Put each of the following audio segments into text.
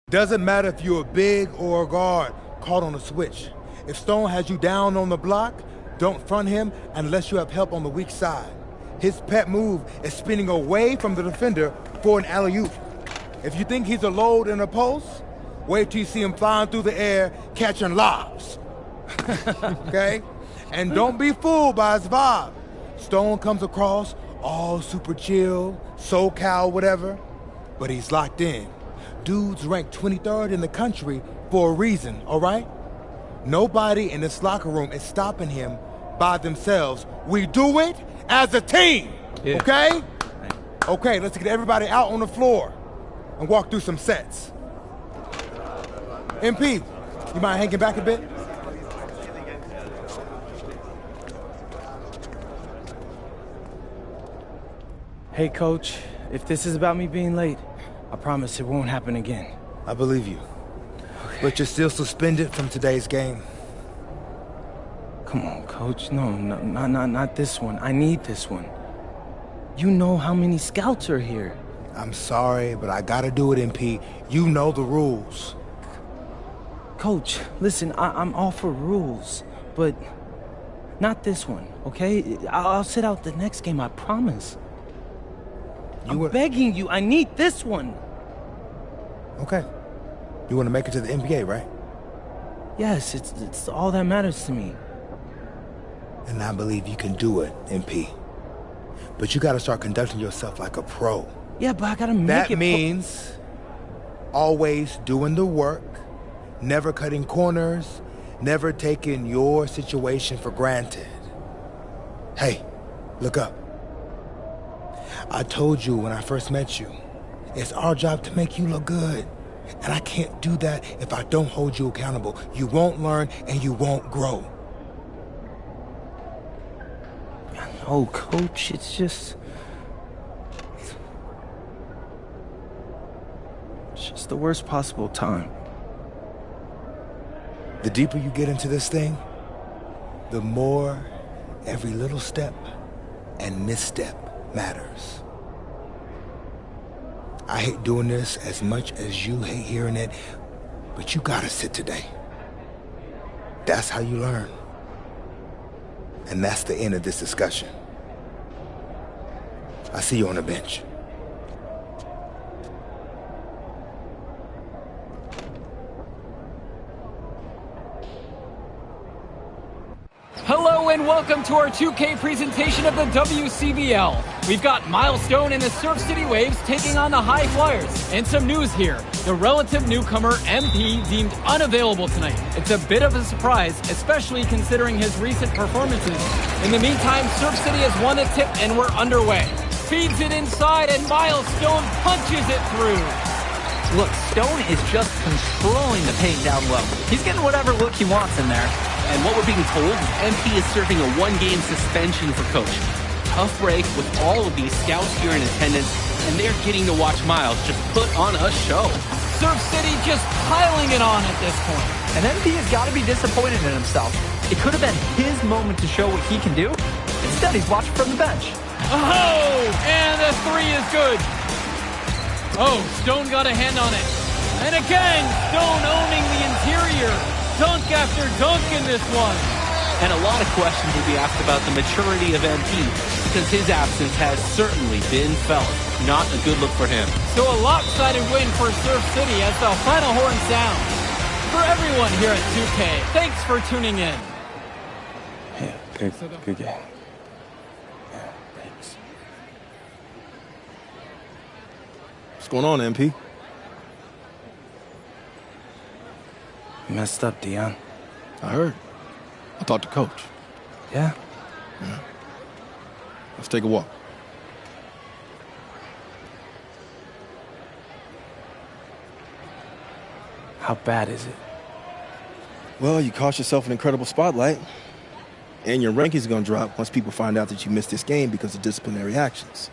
Doesn't matter if you're a big or a guard caught on a switch. If Stone has you down on the block, don't front him unless you have help on the weak side. His pet move is spinning away from the defender for an alley-oop. If you think he's a load in a post, wait till you see him flying through the air catching lobs. Okay? And don't be fooled by his vibe. Stone comes across all super chill, SoCal, whatever, but he's locked in. Dude's ranked 23rd in the country for a reason, all right? Nobody in this locker room is stopping him by themselves. We do it as a team, okay? Okay, let's get everybody out on the floor and walk through some sets. MP, you mind hanging back a bit? Hey, Coach, if this is about me being late, I promise it won't happen again. I believe you. Okay. But you're still suspended from today's game. Come on, Coach. No, not this one. I need this one. You know how many scouts are here. I'm sorry, but I gotta do it, MP. You know the rules. Coach, listen, I'm all for rules, but not this one, okay? I'll sit out the next game, I promise. I'm begging you, I need this one. Okay. You want to make it to the NBA, right? Yes, it's all that matters to me. And I believe you can do it, MP. But you got to start conducting yourself like a pro. Yeah, but I got to make it... That means always doing the work, never cutting corners, never taking your situation for granted. Hey, look up. I told you when I first met you, it's our job to make you look good. And I can't do that if I don't hold you accountable. You won't learn and you won't grow. I know, Coach, it's just the worst possible time. The deeper you get into this thing, the more every little step and misstep matters. I hate doing this as much as you hate hearing it, but you gotta sit today. That's how you learn. And that's the end of this discussion. I see you on the bench. Hello and welcome to our 2K presentation of the WCBL. We've got Milestone and the Surf City Waves taking on the High Flyers. And some news here. The relative newcomer MP deemed unavailable tonight. It's a bit of a surprise, especially considering his recent performances. In the meantime, Surf City has won a tip and we're underway. Feeds it inside and Milestone punches it through. Look, Stone is just controlling the paint down low. He's getting whatever look he wants in there. And what we're being told, MP is serving a one-game suspension for Coach. Tough break with all of these scouts here in attendance, and they're getting to watch Miles just put on a show. Surf City just piling it on at this point. And MP has got to be disappointed in himself. It could have been his moment to show what he can do. Instead, he's watching from the bench. Oh, and the three is good. Oh, Stone got a hand on it. And again, Stone owning the interior. Dunk after dunk in this one. And a lot of questions will be asked about the maturity of MP, because his absence has certainly been felt. Not a good look for him. So a lopsided win for Surf City as the final horn sounds. For everyone here at 2K, thanks for tuning in. Yeah, good game. Yeah, thanks. What's going on, MP? You messed up, Dion. I heard. I talked to Coach. Yeah? Yeah. Let's take a walk. How bad is it? Well, you cost yourself an incredible spotlight. And your ranking's gonna drop once people find out that you missed this game because of disciplinary actions.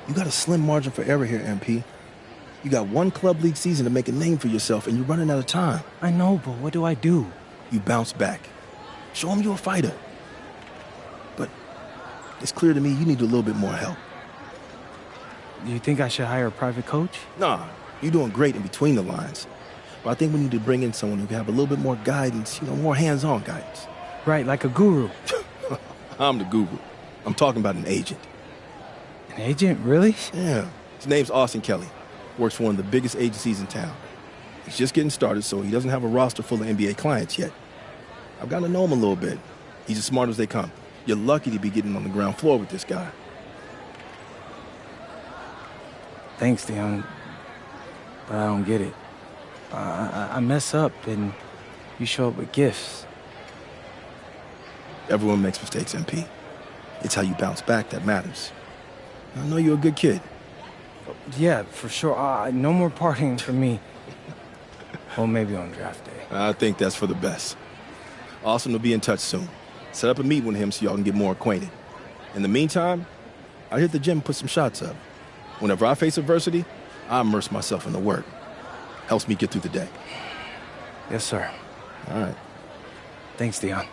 You got a slim margin for error here, MP. You got one club league season to make a name for yourself, and you're running out of time. I know, but what do I do? You bounce back. Show them you're a fighter. But it's clear to me you need a little bit more help. Do you think I should hire a private coach? Nah, You're doing great in between the lines. But I think we need to bring in someone who can have a little bit more guidance, more hands-on guidance. Right, like a guru. I'm the guru. I'm talking about an agent. An agent, really? Yeah. His name's Austin Kelly. Works for one of the biggest agencies in town. He's just getting started, so he doesn't have a roster full of NBA clients yet. I've gotten to know him a little bit. He's as smart as they come. You're lucky to be getting on the ground floor with this guy. Thanks, Dion. But I don't get it. I mess up and you show up with gifts. Everyone makes mistakes, MP. It's how you bounce back that matters. I know you're a good kid. Yeah, for sure. No more partying for me. Well, maybe on draft day. I think that's for the best. Austin will be in touch soon. Set up a meet with him so y'all can get more acquainted. In the meantime, I hit the gym and put some shots up. Whenever I face adversity, I immerse myself in the work. Helps me get through the day. Yes, sir. All right. Thanks, Dion.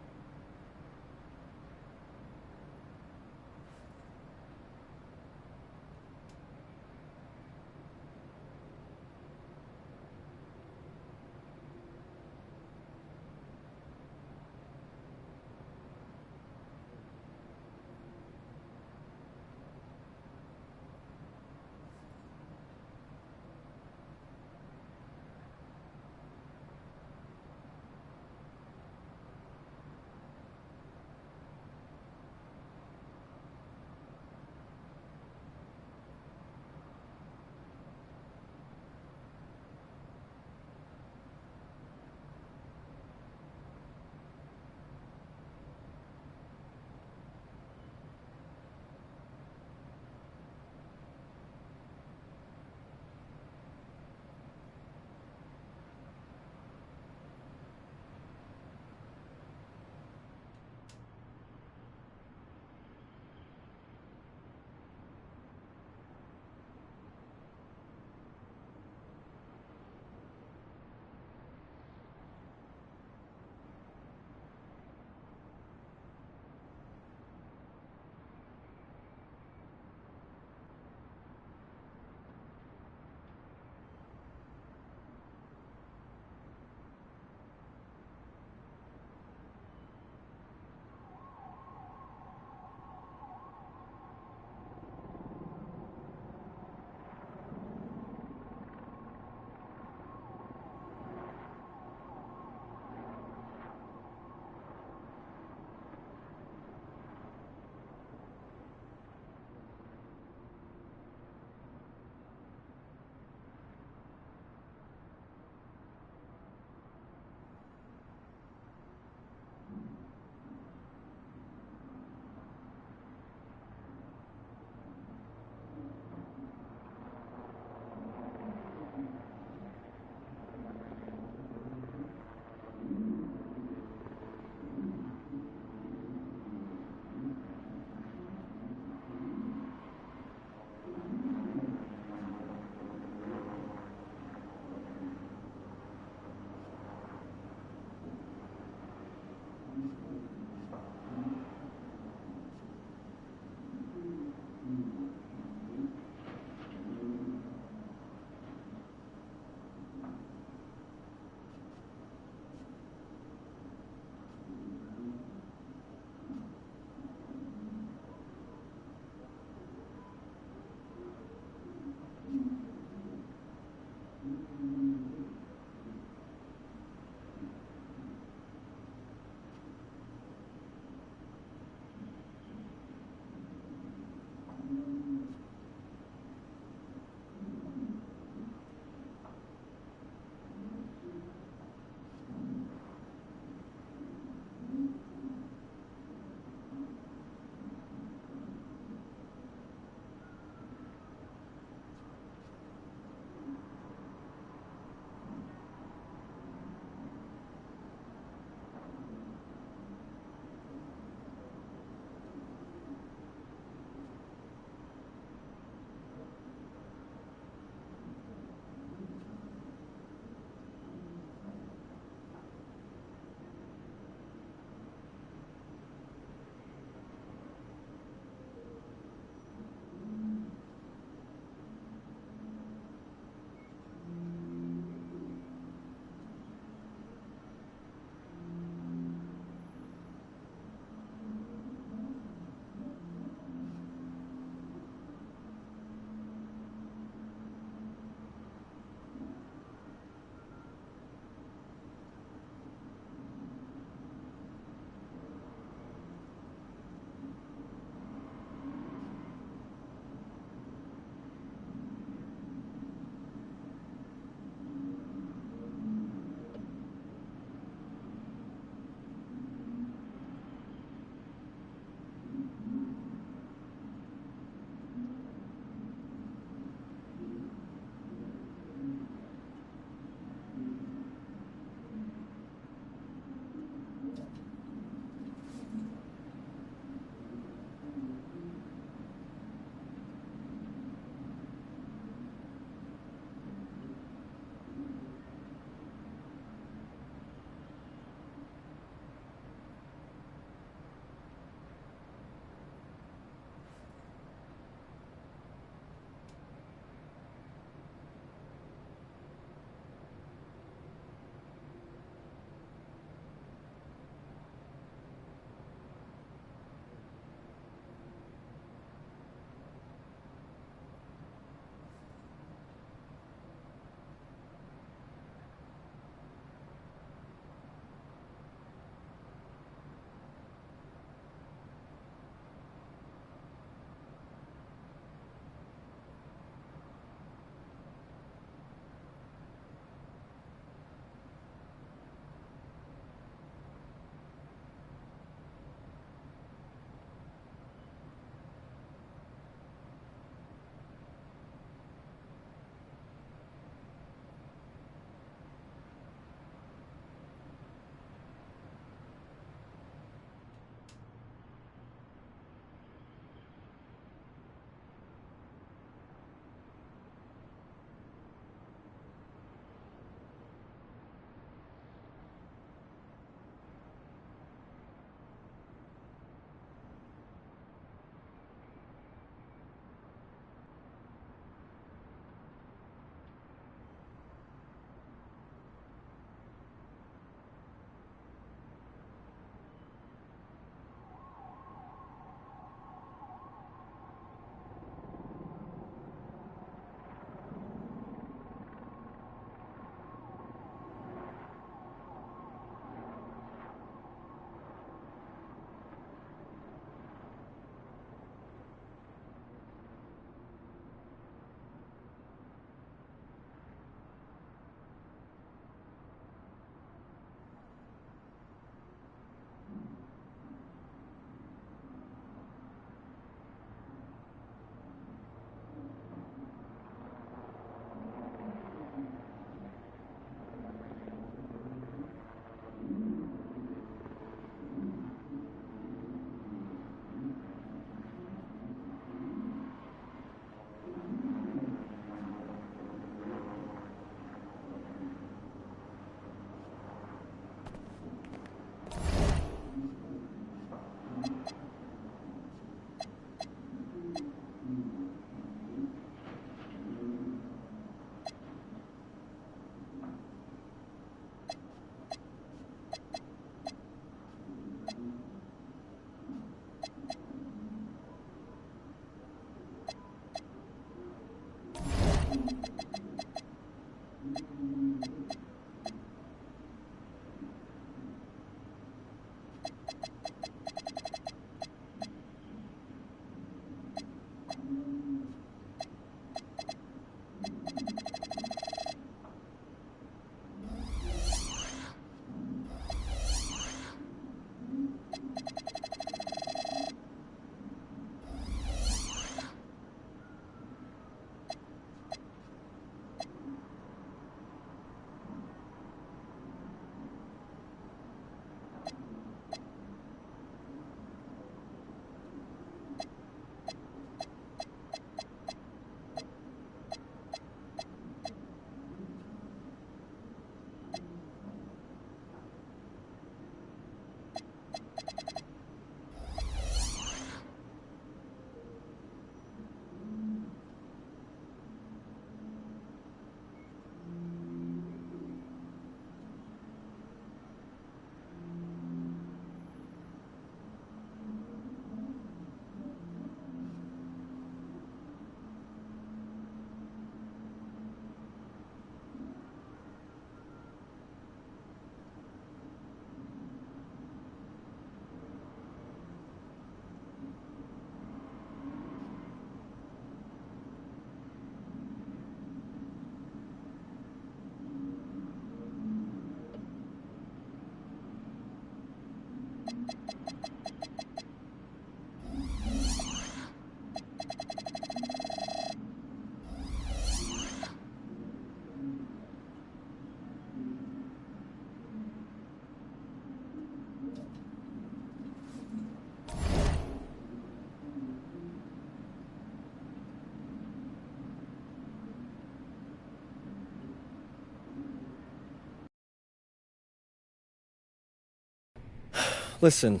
Listen,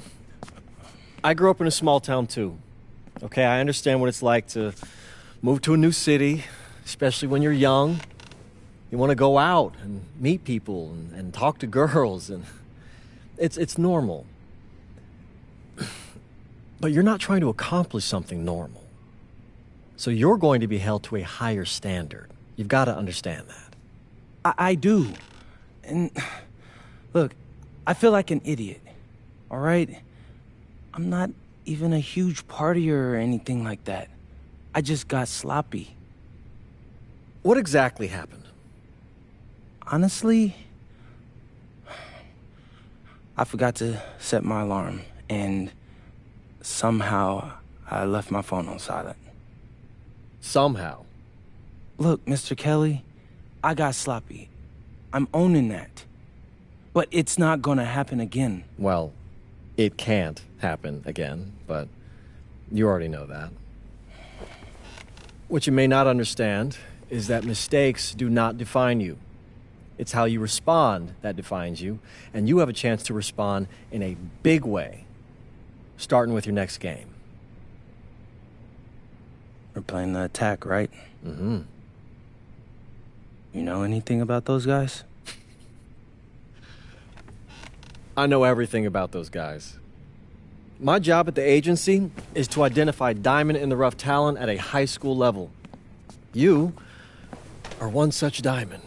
I grew up in a small town too. Okay, I understand what it's like to move to a new city, especially when you're young. You want to go out and meet people and talk to girls, and it's normal. But you're not trying to accomplish something normal. So you're going to be held to a higher standard. You've got to understand that. I do. And look, I feel like an idiot. All right? I'm not even a huge partier or anything like that. I just got sloppy. What exactly happened? Honestly, I forgot to set my alarm, and somehow I left my phone on silent. Somehow? Look, Mr. Kelly, I got sloppy. I'm owning that. But it's not gonna happen again. Well, it can't happen again, but you already know that. What you may not understand is that mistakes do not define you. It's how you respond that defines you, and you have a chance to respond in a big way, starting with your next game. We're playing the Attack, right? Mm-hmm. You know anything about those guys? I know everything about those guys. My job at the agency is to identify diamond-in-the-rough talent at a high school level. You are one such diamond.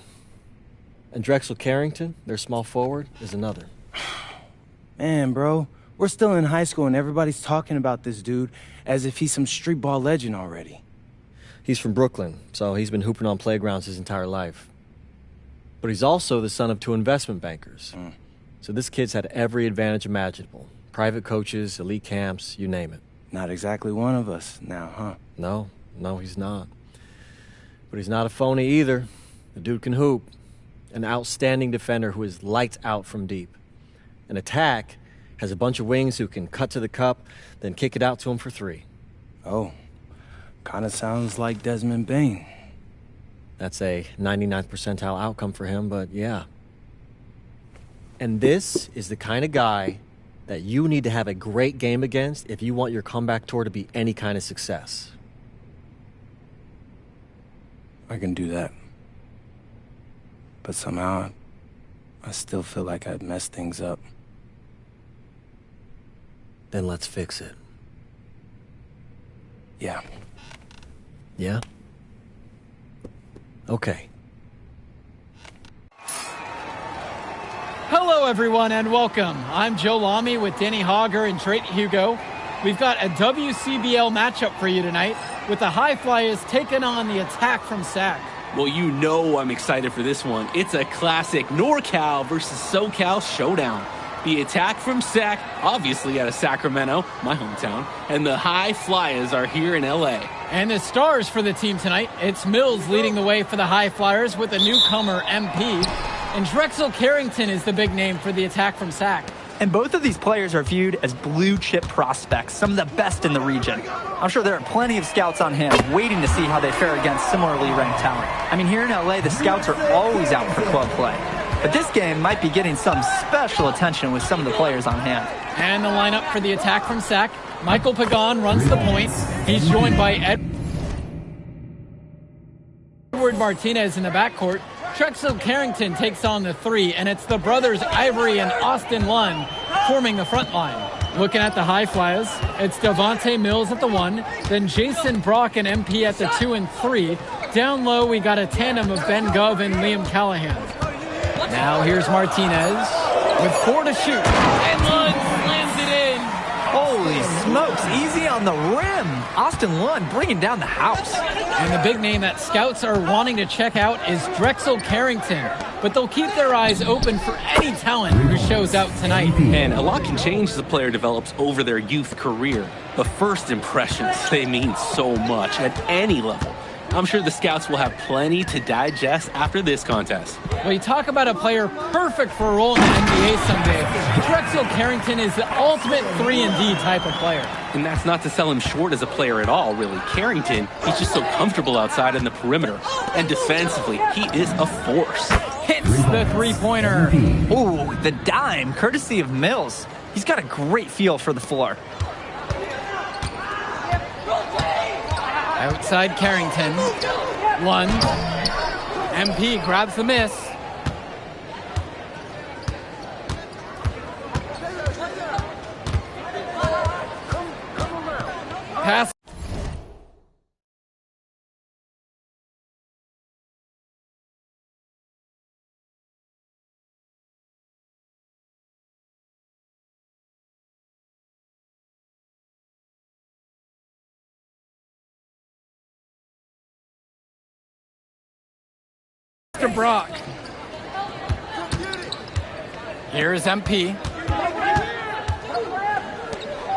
And Drexel Carrington, their small forward, is another. Man, bro, we're still in high school and everybody's talking about this dude as if he's some street ball legend already. He's from Brooklyn, so he's been hooping on playgrounds his entire life. But he's also the son of 2 investment bankers. So this kid's had every advantage imaginable. Private coaches, elite camps, you name it. Not exactly one of us now, huh? No, he's not. But he's not a phony either. The dude can hoop. An outstanding defender who is lights out from deep. An Attack has a bunch of wings who can cut to the cup, then kick it out to him for 3. Oh, kind of sounds like Desmond Bain. That's a 99th percentile outcome for him, but yeah. And this is the kind of guy that you need to have a great game against if you want your comeback tour to be any kind of success. I can do that. But somehow, I still feel like I'd messed things up. Then let's fix it. Yeah. Yeah? Okay. Hello, everyone, and welcome. I'm Joe Lamy with Danny Hogger and Drake Hugo. We've got a WCBL matchup for you tonight with the High Flyers taking on the Attack from SAC. Well, you know I'm excited for this one. It's a classic NorCal versus SoCal showdown. The Attack from SAC, obviously out of Sacramento, my hometown, and the High Flyers are here in LA. And the stars for the team tonight, it's Mills leading the way for the High Flyers with a newcomer, MP. And Drexel Carrington is the big name for the Attack from SAC. And both of these players are viewed as blue-chip prospects, some of the best in the region. I'm sure there are plenty of scouts on hand waiting to see how they fare against similarly ranked talent. I mean, here in LA, the scouts are always out for club play. But this game might be getting some special attention with some of the players on hand. And the lineup for the Attack from SAC, Michael Pagan runs the point. He's joined by Edward Martinez in the backcourt. Drexel Carrington takes on the 3, and it's the brothers Ivory and Austin Lund forming the front line. Looking at the High Flyers, it's Devontae Mills at the 1, then Jason Brock and MP at the 2 and 3. Down low, we got a tandem of Ben Gove and Liam Callahan. Now here's Martinez with 4 to shoot, and Lund slams it in. Holy smokes, easy on the rim. Austin Lund bringing down the house. And the big name that scouts are wanting to check out is Drexel Carrington. But they'll keep their eyes open for any talent who shows out tonight. And a lot can change as a player develops over their youth career. But first impressions, they mean so much at any level. I'm sure the scouts will have plenty to digest after this contest. Well, you talk about a player perfect for a role in the NBA someday. Drexel Carrington is the ultimate 3-and-D type of player. And that's not to sell him short as a player at all, really. Carrington, he's just so comfortable outside in the perimeter. And defensively, he is a force. Hits the three-pointer. Ooh, the dime, courtesy of Mills. He's got a great feel for the floor. Outside Carrington. Lund. MP grabs the miss. Pass. To Brock. Here is MP.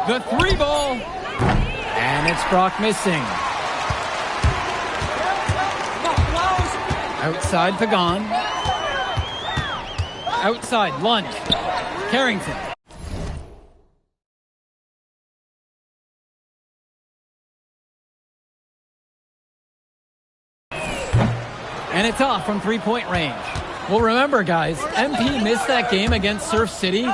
The three ball. And it's Brock missing. Outside Pagan. Outside Lund. Carrington. And it's off from three-point range. Well, remember, guys, MP missed that game against Surf City.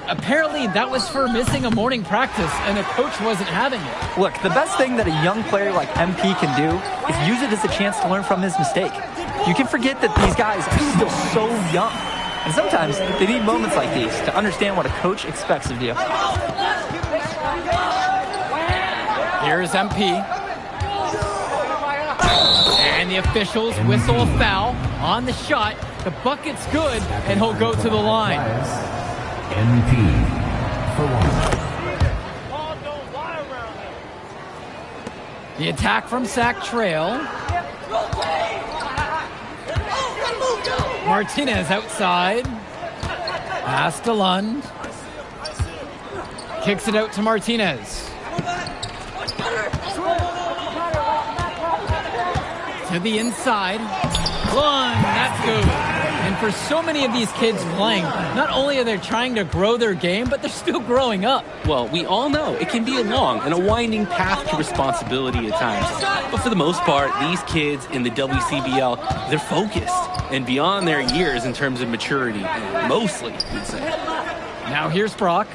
Apparently, that was for missing a morning practice, and the coach wasn't having it. Look, the best thing that a young player like MP can do is use it as a chance to learn from his mistake. You can forget that these guys are still so young. And sometimes they need moments like these to understand what a coach expects of you. Here's MP. And the officials whistle a foul on the shot. The bucket's good, and he'll go to the line. MP for one. The attack from Sac Trail. Martinez outside. Pass to Lund. Kicks it out to Martinez. To the inside. Lund, that's good. And for so many of these kids playing, not only are they trying to grow their game, but they're still growing up. Well, we all know it can be a long and a winding path to responsibility at times. But for the most part, these kids in the WCBL, they're focused and beyond their years in terms of maturity, mostly, you'd say. Now here's Brock.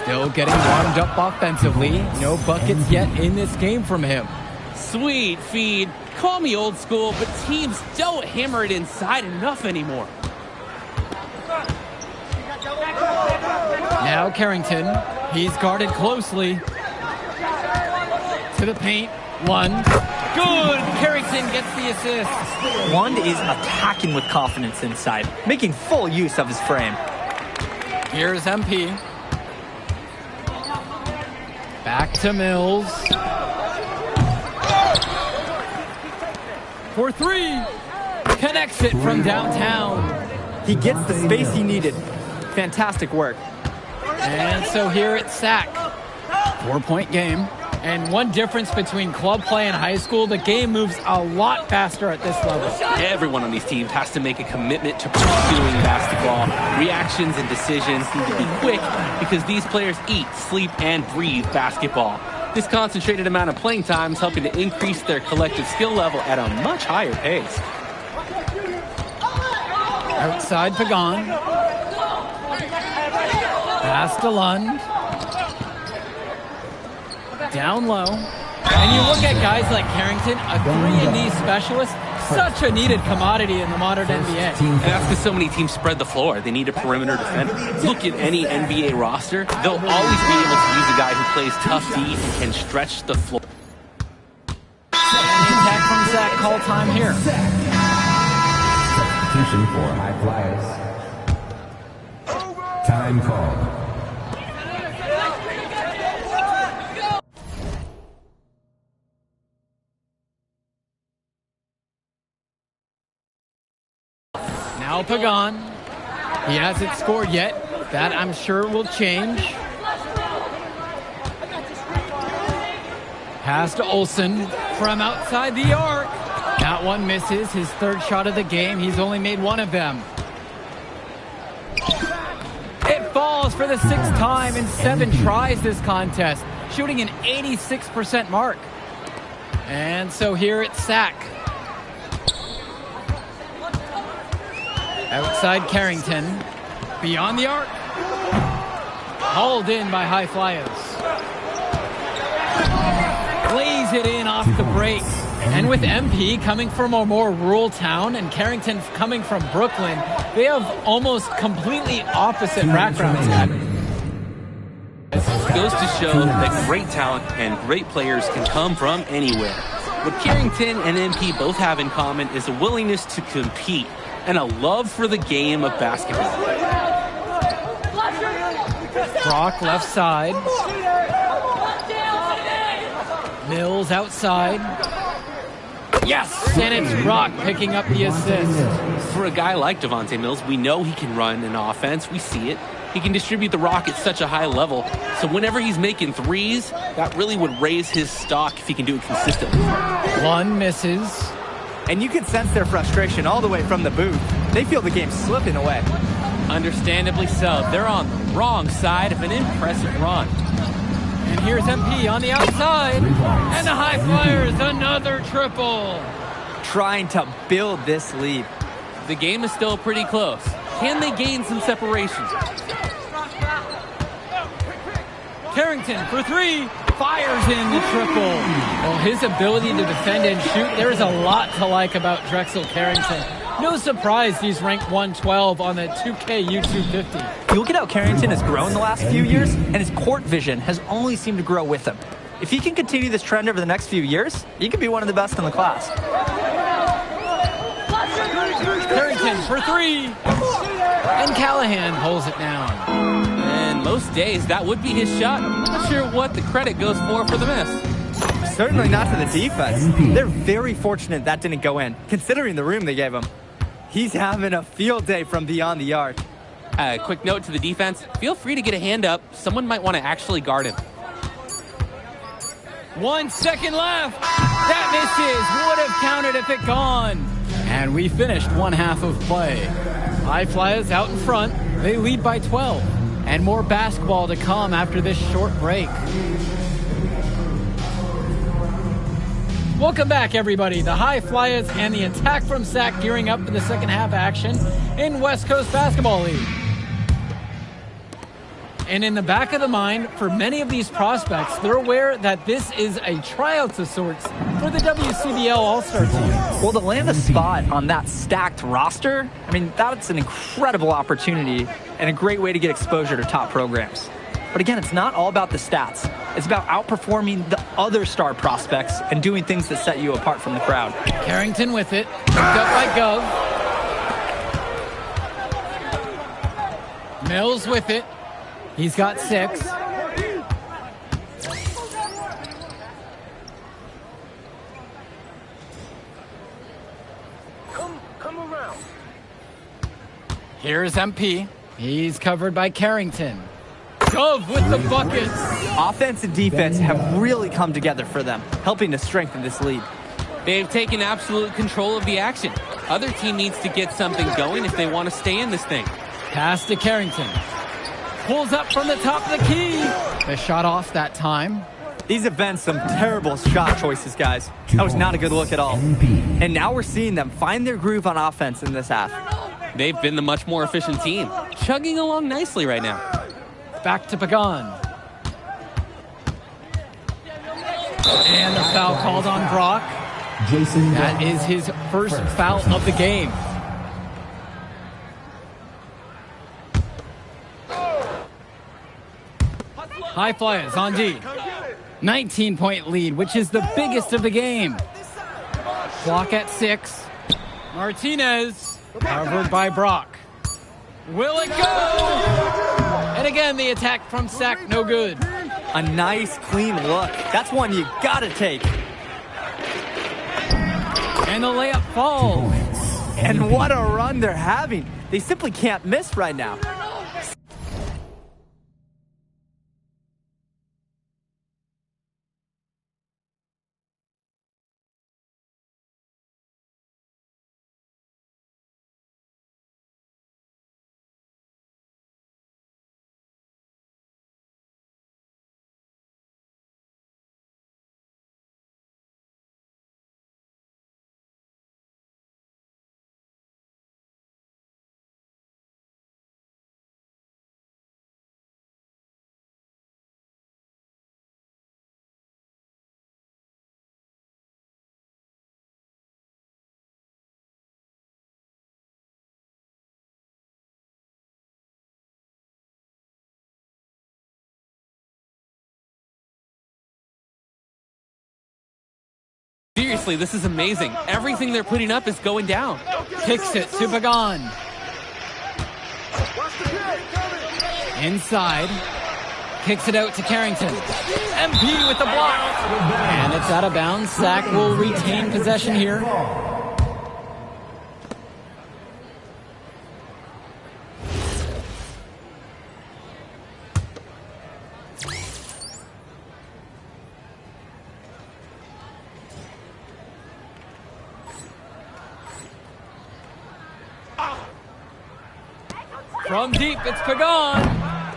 Still getting warmed up offensively. No buckets yet in this game from him. Sweet feed. Call me old school, but teams don't hammer it inside enough anymore. Now Carrington. He's guarded closely. To the paint. Lund. Good. Carrington gets the assist. Lund is attacking with confidence inside, making full use of his frame. Here's MP. Back to Mills. For three. Connects it from downtown. He gets the space he needed. Fantastic work. And so here it's Sac. 4-point game. And one difference between club play and high school, the game moves a lot faster at this level. Everyone on these teams has to make a commitment to pursuing basketball. Reactions and decisions need to be quick because these players eat, sleep, and breathe basketball. This concentrated amount of playing time is helping to increase their collective skill level at a much higher pace. Outside Pagan. Pass to Lund. Down low. And you look at guys like Carrington, a 3-and-D specialist, such a needed commodity in the modern NBA. And that's because so many teams spread the floor. They need a perimeter defender. Look at any NBA roster. They'll always be able to use a guy who plays tough D and can stretch the floor. Attack from Sac, call time here. Substitution for high flyers. Time called. Now Pagan. He hasn't scored yet. That, I'm sure, will change. Pass to Olsen from outside the arc. That one misses. His third shot of the game. He's only made one of them. It falls for the 6th time in 7 tries this contest, shooting an 86% mark. And so here it's Sack. Outside Carrington. Beyond the arc. Hauled in by High Flyers. Lays it in off the break. And with MP coming from a more rural town and Carrington coming from Brooklyn, they have almost completely opposite backgrounds. It goes to show that great talent and great players can come from anywhere. What Carrington and MP both have in common is a willingness to compete and a love for the game of basketball. Brock left side. Mills outside. Yes! And it's Brock picking up the assist. For a guy like Devontae Mills, we know he can run an offense. We see it. He can distribute the rock at such a high level. So whenever he's making threes, that really would raise his stock if he can do it consistently. One misses. And you can sense their frustration all the way from the booth. They feel the game slipping away. Understandably so. They're on the wrong side of an impressive run. And here's MP on the outside. And the High Flyers, another triple. Trying to build this lead. The game is still pretty close. Can they gain some separation? Carrington for 3. Fires in the triple. Well, his ability to defend and shoot, there's a lot to like about Drexel Carrington. No surprise he's ranked 112 on the 2K YouTube 50. You look at how Carrington has grown the last few years, and his court vision has only seemed to grow with him. If he can continue this trend over the next few years, he could be one of the best in the class. Carrington for 3. And Callahan pulls it down. And most days, that would be his shot. I'm not sure what the credit goes for the miss. Certainly not to the defense. They're very fortunate that didn't go in, considering the room they gave him. He's having a field day from beyond the arc. Quick note to the defense. Feel free to get a hand up. Someone might want to actually guard him. 1 second left. That misses. Would have counted if it gone. And we finished one half of play. High Flyers out in front. They lead by 12. And more basketball to come after this short break. Welcome back, everybody. The High Flyers and the attack from Sac gearing up for the second half action in West Coast Basketball League. And in the back of the mind, for many of these prospects, they're aware that this is a tryout of sorts for the WCBL All-Star team. Well, to land a spot on that stacked roster, I mean, that's an incredible opportunity and a great way to get exposure to top programs. But again, it's not all about the stats. It's about outperforming the other star prospects and doing things that set you apart from the crowd. Carrington with it, picked up by Gov. Mills with it. He's got 6. Come around. Here's MP. He's covered by Carrington. Gov with the bucket. Offense and defense have really come together for them, helping to strengthen this lead. They've taken absolute control of the action. Other team needs to get something going if they want to stay in this thing. Pass to Carrington. Pulls up from the top of the key. The shot off that time. These have been some terrible shot choices, guys. That was not a good look at all. And now we're seeing them find their groove on offense in this half. They've been the much more efficient team, chugging along nicely right now. Back to Pagan. And the foul called on Brock. That is his first foul of the game. High Flyers on D. 19-point lead, which is the biggest of the game. Clock at 6. Martinez, covered by Brock. Will it go? And again, the attack from Sac, no good. A nice, clean look. That's one you gotta take. And the layup falls. And what a run they're having. They simply can't miss right now. Seriously, this is amazing. Everything they're putting up is going down. Kicks it to Pagan. Inside. Kicks it out to Carrington. MP with the block. And it's out of bounds. Sac will retain possession here. From deep, it's Pagan.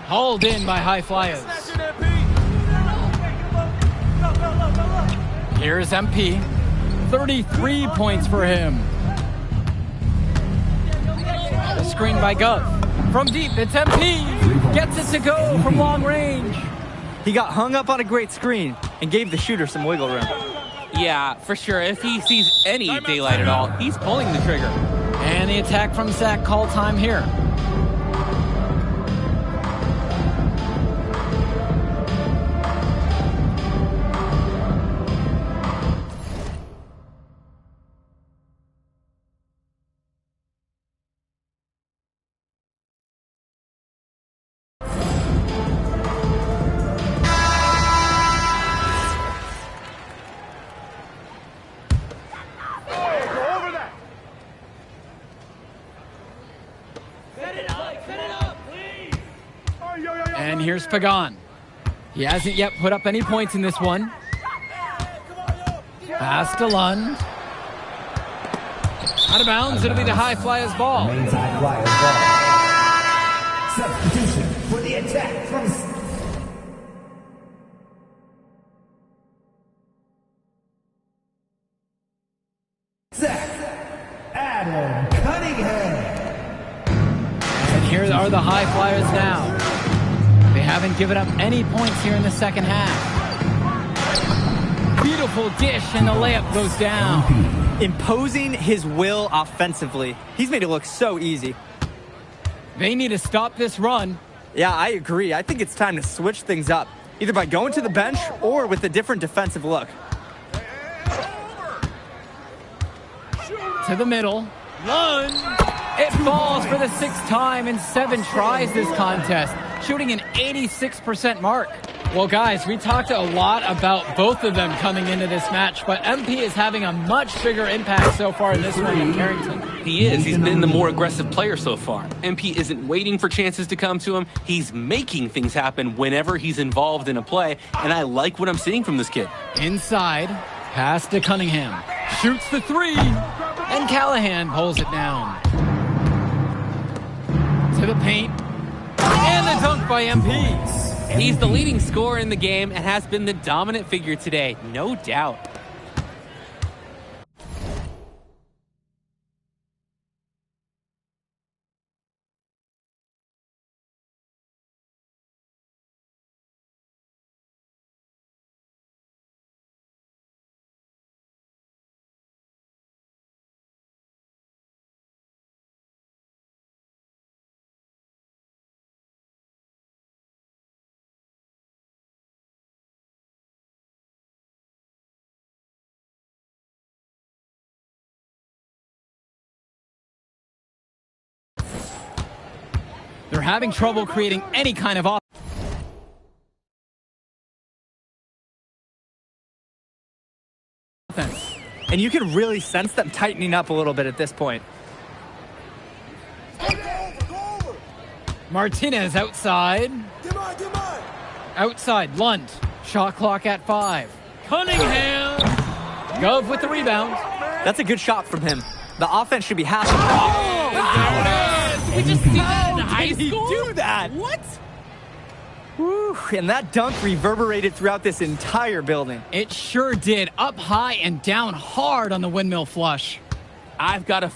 Hauled in by High Flyers. Here's MP. 33 points for him. The screen by Gov. From deep, it's MP. Gets it to go from long range. He got hung up on a great screen and gave the shooter some wiggle room. Yeah, for sure. If he sees any daylight at all, he's pulling the trigger. And the attack from Sac call time here. And here's Pagan. He hasn't yet put up any points in this one. Pass to Lund. Out of bounds, it'll be the High Flyers ball. Mainz High Flyers ball. Substitution for the attack from Zach Adam Cunningham. And here are the High Flyers now. They haven't given up any points here in the second half. Beautiful dish, and the layup goes down. Imposing his will offensively. He's made it look so easy. They need to stop this run. Yeah, I agree. I think it's time to switch things up, either by going to the bench or with a different defensive look. To the middle. Lund. It falls for the 6th time in 7 tries this contest, shooting an 86% mark. Well, guys, we talked a lot about both of them coming into this match, but MP is having a much bigger impact so far in this one than Carrington. He is. He's been the more aggressive player so far. MP isn't waiting for chances to come to him. He's making things happen whenever he's involved in a play, and I like what I'm seeing from this kid. Inside, pass to Cunningham. Shoots the 3, and Callahan pulls it down. To the paint, and the dunk by MP. He's the leading scorer in the game and has been the dominant figure today, no doubt. They're having trouble creating any kind of offense. And you can really sense them tightening up a little bit at this point. Martinez outside. Outside, Lund. Shot clock at 5. Cunningham. Gov with the rebound. That's a good shot from him. The offense should be happy. We just see that in high Did he school? do that? What? Whew, and that dunk reverberated throughout this entire building. It sure did. Up high and down hard on the windmill flush. I've got a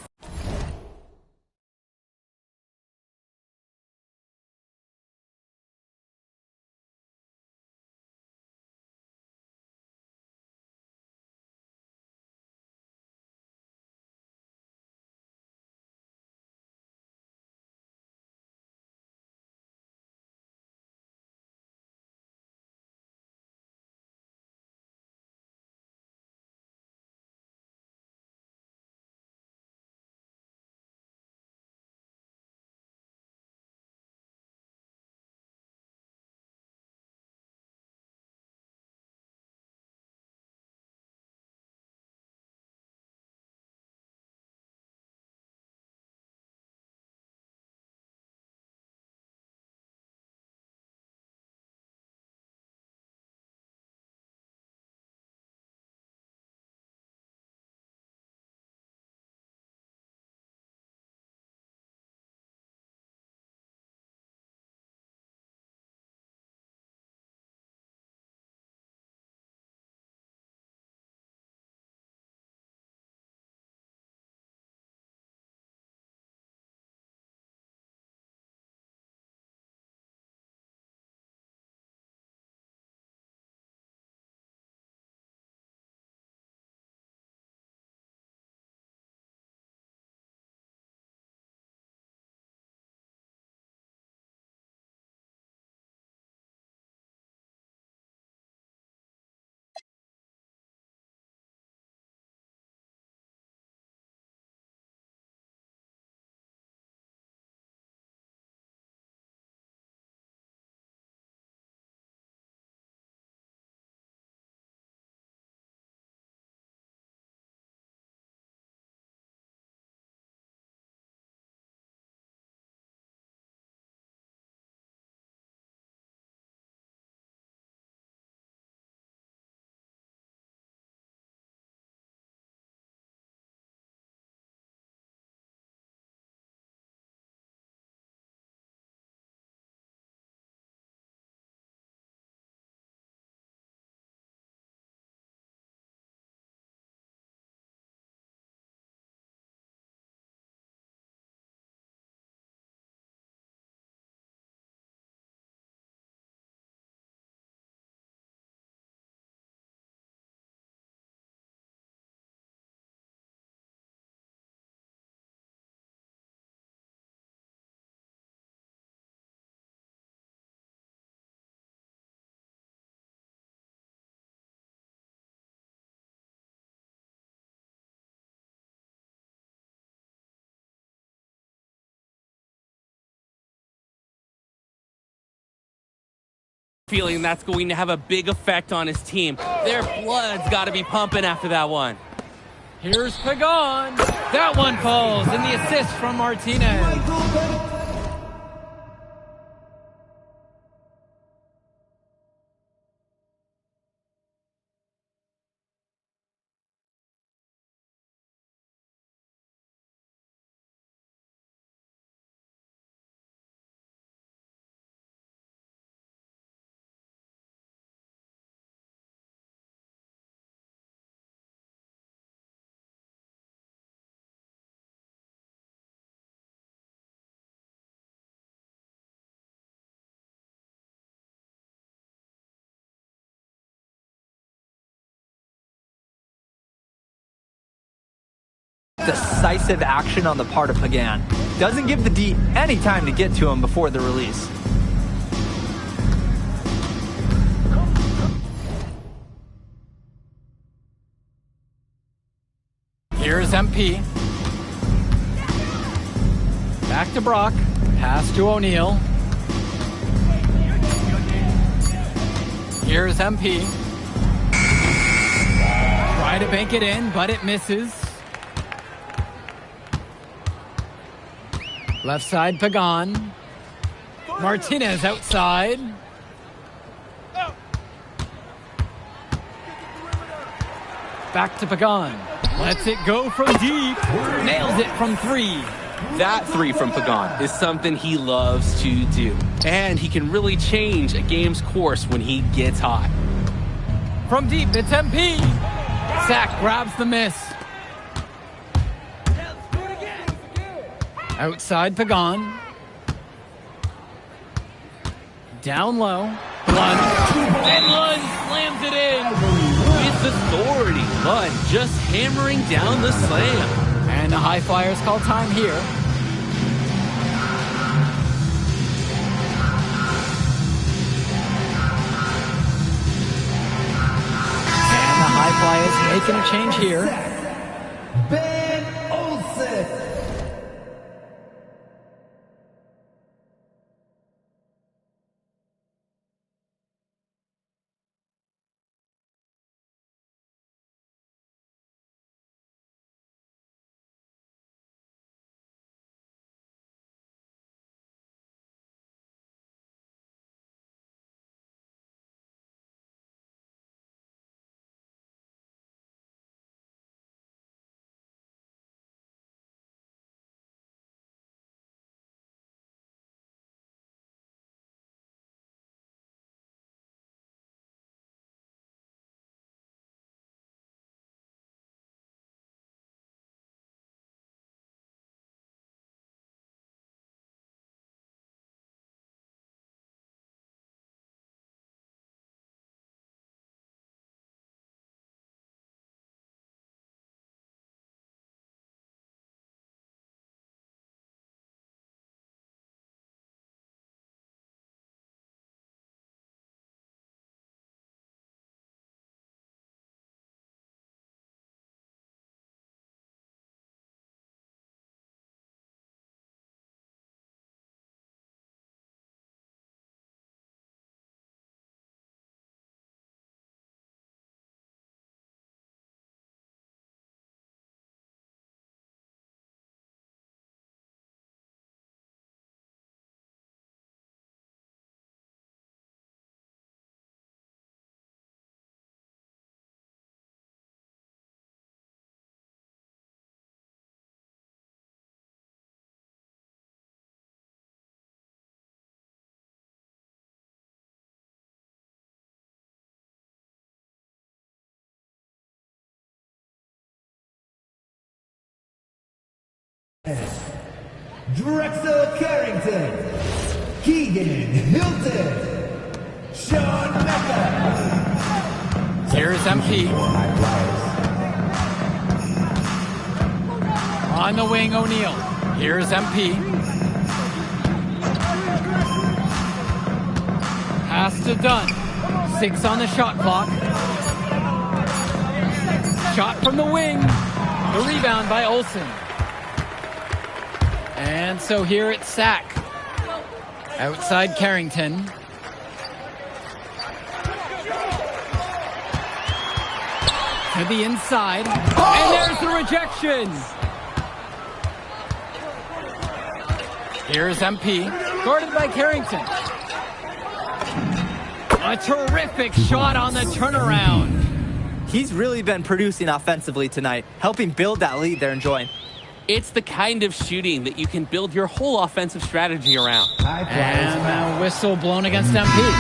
feeling that's going to have a big effect on his team. Their blood's got to be pumping after that one. Here's Pagan. That one falls, and the assist from Martinez. Decisive action on the part of Pagan. Doesn't give the D any time to get to him before the release. Here's MP. Back to Brock. Pass to O'Neal. Here's MP. Try to bank it in, but it misses. Left side, Pagan. Martinez outside. Back to Pagan. Lets it go from deep. Nails it from 3. That 3 from Pagan is something he loves to do. And he can really change a game's course when he gets hot. From deep, it's MP. Sack grabs the miss. Outside Pagan. Down low. Lund. And Lund slams it in. It's authority. Lund just hammering down the slam. And the High Flyers call time here. And the High Flyers making a change here. Ben Olsen. Drexel Carrington, Keegan Hilton, Sean Mecca. Here's MP. On the wing, O'Neal. Here's MP. Pass to Dunn. 6 on the shot clock. Shot from the wing. The rebound by Olsen. And so here it's Sack. Outside Carrington. To the inside. And there's the rejection. Here's MP. Guarded by Carrington. A terrific shot on the turnaround. He's really been producing offensively tonight, helping build that lead they're enjoying. It's the kind of shooting that you can build your whole offensive strategy around. And a whistle blown against MP.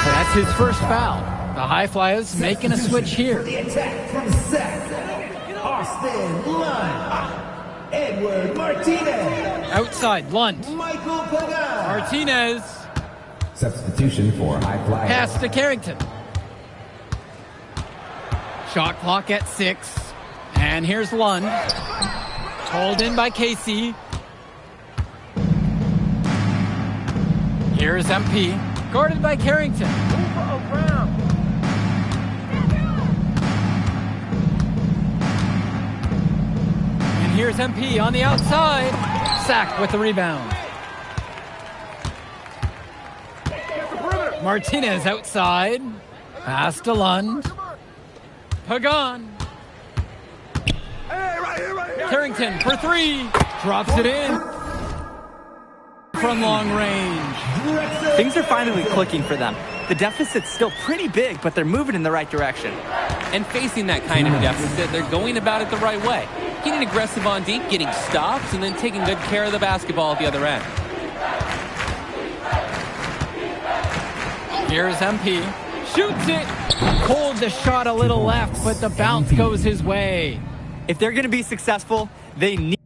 That's his first foul. The High Flyers making a switch here. The attack from Sack. Austin Lund. Edward Martinez. Outside, Lund. Michael Pagan. Martinez. Substitution for High Flyers. Pass to Carrington. Shot clock at 6. And here's Lund. Pulled in by Casey. Here's MP. Guarded by Carrington. And here's MP on the outside. Sack with the rebound. Martinez outside. Pass to Lund. Pagan. Carrington for 3. Drops it in. from long range. Things are finally clicking for them. The deficit's still pretty big, but they're moving in the right direction. And facing that kind of deficit, they're going about it the right way. Getting aggressive on deep, getting stops, and then taking good care of the basketball at the other end. Here's MP. Shoots it. Holds the shot a little left, but the bounce goes his way. If they're going to be successful, they need